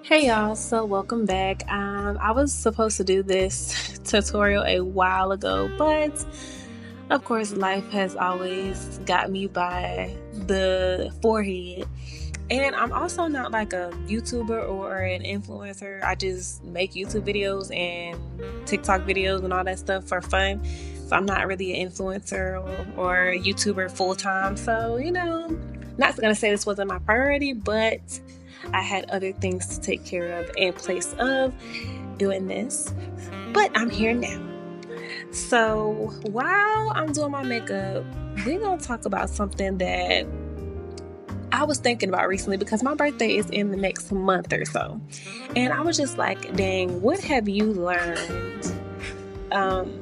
Hey y'all, so welcome back. I was supposed to do this tutorial a while ago, but of course, life has always got me by the forehead. And I'm also not like a YouTuber or an influencer. I just make YouTube videos and TikTok videos and all that stuff for fun. So I'm not really an influencer or YouTuber full time. So, not gonna say this wasn't my priority, but I had other things to take care of in place of doing this. But I'm here now. So while I'm doing my makeup, we're gonna talk about something that I was thinking about recently because my birthday is in the next month or so. And I was just like, dang, what have you learned um,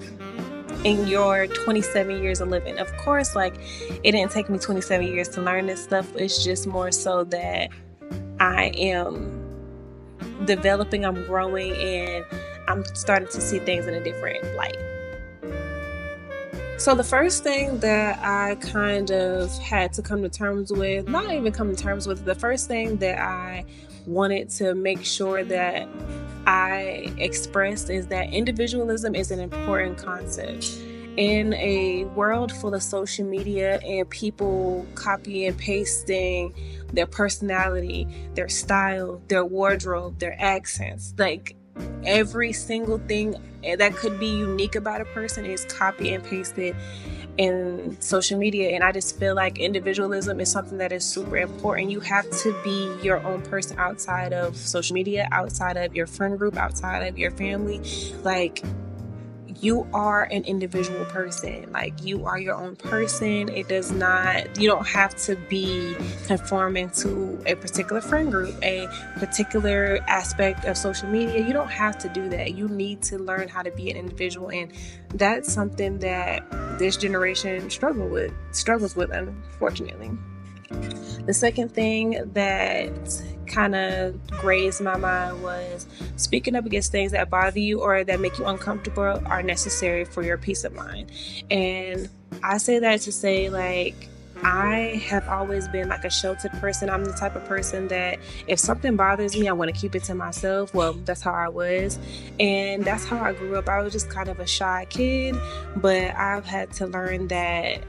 in your 27 years of living? Of course, like, it didn't take me 27 years to learn this stuff. It's just more so that I am developing, I'm growing, and I'm starting to see things in a different light. So the first thing that I kind of had to come to terms with, not even come to terms with, the first thing that I wanted to make sure that I expressed is that individualism is an important concept. In a world full of social media and people copying and pasting their personality, their style, their wardrobe, their accents, like every single thing that could be unique about a person is copy and pasted in social media. And I just feel like individualism is something that is super important. You have to be your own person outside of social media, outside of your friend group, outside of your family. Like, you are an individual person. Like, you are your own person. You don't have to be conforming to a particular friend group, a particular aspect of social media. You don't have to do that. You need to learn how to be an individual. And that's something that this generation struggles with, unfortunately. The second thing that kind of grazed my mind was speaking up against things that bother you or that make you uncomfortable are necessary for your peace of mind. And I say that to say, like, I have always been like a sheltered person. I'm the type of person that if something bothers me, I want to keep it to myself. Well, that's how I was. And that's how I grew up. I was just kind of a shy kid, but I've had to learn that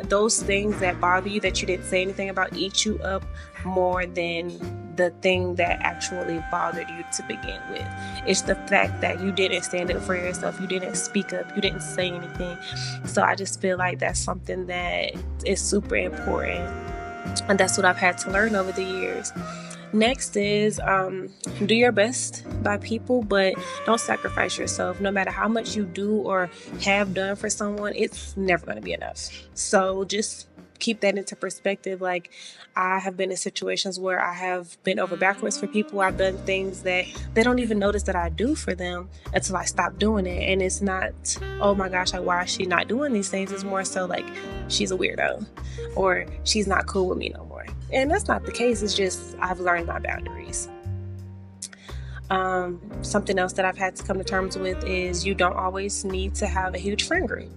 those things that bother you that you didn't say anything about eat you up more than the thing that actually bothered you to begin with. It's the fact that you didn't stand up for yourself, you didn't speak up, you didn't say anything. So I just feel like that's something that is super important, and that's what I've had to learn over the years. Next is do your best by people, but don't sacrifice yourself. No matter how much you do or have done for someone, it's never going to be enough. So just keep that into perspective. Like, I have been in situations where I have been over backwards for people. I've done things that they don't even notice that I do for them until I stop doing it. And it's not, oh my gosh, like, why is she not doing these things? It's more so like, she's a weirdo or she's not cool with me no more. And that's not the case. It's just I've learned my boundaries. Something else that I've had to come to terms with is you don't always need to have a huge friend group.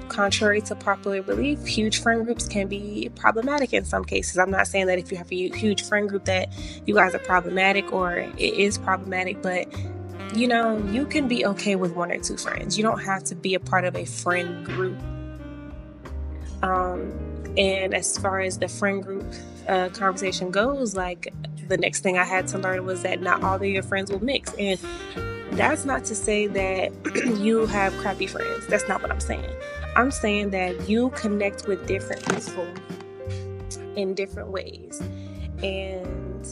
Contrary to popular belief, huge friend groups can be problematic in some cases. I'm not saying that if you have a huge friend group that you guys are problematic or it is problematic, but you can be okay with one or two friends. You don't have to be a part of a friend group. And as far as the friend group conversation goes, like, the next thing I had to learn was that not all of your friends will mix. And that's not to say that you have crappy friends. That's not what I'm saying. I'm saying that you connect with different people in different ways. And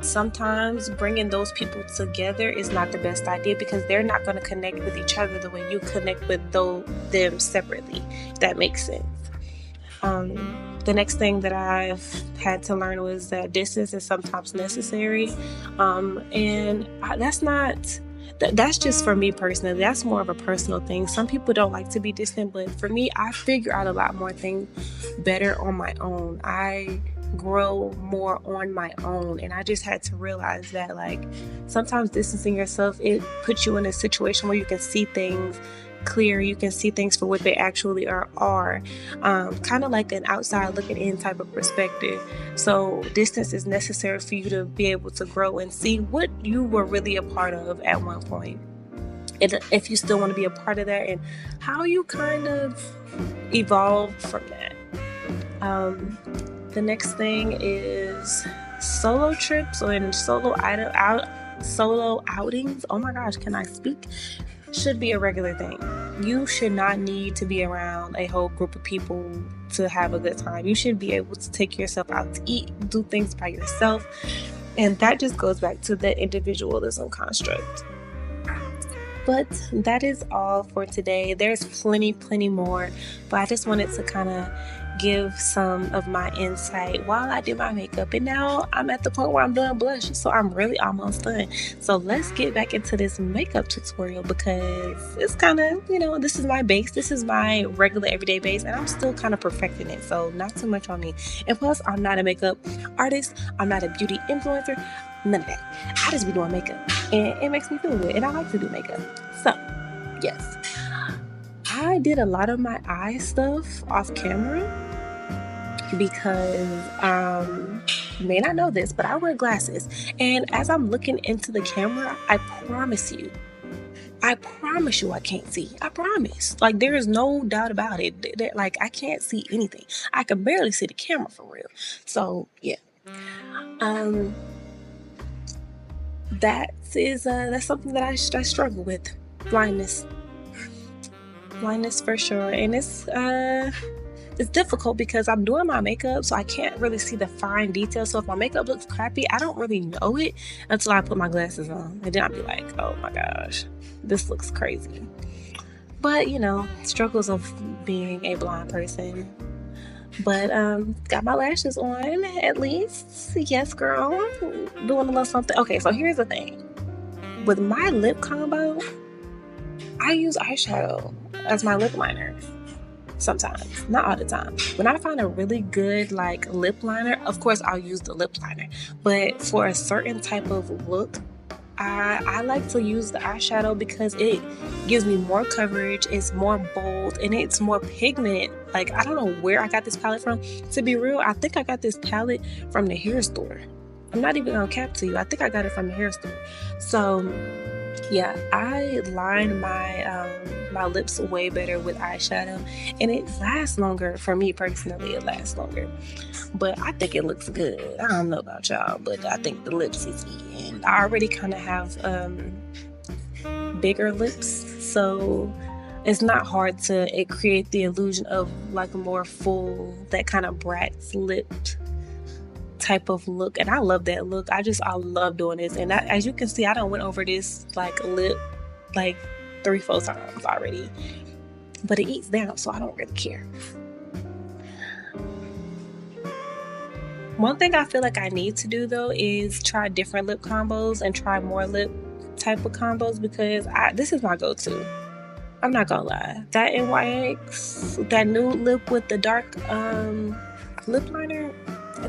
sometimes bringing those people together is not the best idea because they're not going to connect with each other the way you connect with them separately, if that makes sense. The next thing that I've had to learn was that distance is sometimes necessary. And that's just for me personally. That's more of a personal thing. Some people don't like to be distant, but for me, I figure out a lot more things better on my own. I grow more on my own, and I just had to realize that, like, sometimes distancing yourself, it puts you in a situation where you can see things clear. You can see things for what they actually are. Kind of like an outside looking in type of perspective. So distance is necessary for you to be able to grow and see what you were really a part of at one point. And if you still want to be a part of that, and how you kind of evolve from that. The next thing is solo trips or solo outings. Oh my gosh, can I speak? Should be a regular thing. You should not need to be around a whole group of people to have a good time. You should be able to take yourself out to eat, do things by yourself. And that just goes back to the individualism construct. But that is all for today. There's plenty more, but I just wanted to kind of give some of my insight while I do my makeup. And now I'm at the point where I'm doing blush, so I'm really almost done. So let's get back into this makeup tutorial, because it's kind of, this is my base. This is my regular everyday base, and I'm still kind of perfecting it, so not too much on me. And plus, I'm not a makeup artist. I'm not a beauty influencer. None of that. I just be doing makeup, and it makes me feel good, and I like to do makeup. So, yes. I did a lot of my eye stuff off camera because, you may not know this, but I wear glasses. And as I'm looking into the camera, I promise you I can't see. I promise. Like, there is no doubt about it. Like, I can't see anything. I can barely see the camera for real. So, yeah. That's something that I struggle with. Blindness for sure. And it's difficult because I'm doing my makeup, so I can't really see the fine details. So if my makeup looks crappy, I don't really know it until I put my glasses on, and then I'll be like, oh my gosh, this looks crazy. But struggles of being a blind person. But got my lashes on at least. Yes, girl. Doing a little something. Okay, so here's the thing. With my lip combo, I use eyeshadow as my lip liner. Sometimes, not all the time. When I find a really good lip liner, of course I'll use the lip liner. But for a certain type of look, I like to use the eyeshadow because it gives me more coverage, it's more bold, and it's more pigment. I don't know where I got this palette from. To be real, I think I got this palette from the hair store. I'm not even gonna cap to you. I think I got it from the hair store. So yeah, I line my lips way better with eyeshadow, and it lasts longer. For me personally, it lasts longer. But I think it looks good. I don't know about y'all, but I think the lips is and I already kind of have bigger lips, so it's not hard to create the illusion of a more full, that kind of brat's lipped type of look. And I love that look. I love doing this. And as you can see, I done went over this lip 3-4 times already, but it eats down, so I don't really care. One thing I feel like I need to do though is try different lip combos and try more lip type of combos, because this is my go-to. I'm not gonna lie. That NYX, that nude lip with the dark lip liner,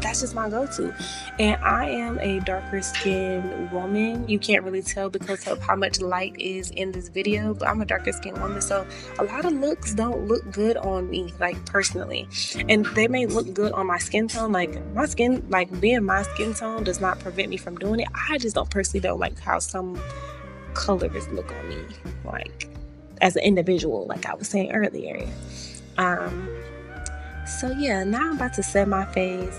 that's just my go-to. And I am a darker skinned woman. You can't really tell because of how much light is in this video, but I'm a darker skinned woman, so a lot of looks don't look good on me, personally. And they may look good on my skin tone. My skin, being my skin tone does not prevent me from doing it. I just personally don't like how some colors look on me, as an individual, like I was saying earlier. So yeah, now I'm about to set my face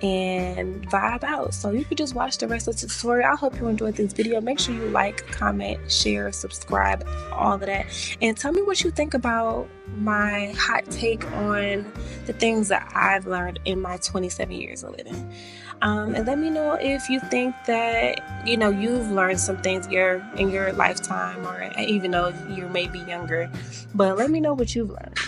and vibe out. So you could just watch the rest of the tutorial. I hope you enjoyed this video. Make sure you like, comment, share, subscribe, all of that. And tell me what you think about my hot take on the things that I've learned in my 27 years of living. And let me know if you think that, you've learned some things in your lifetime, or even though you're maybe younger. But let me know what you've learned.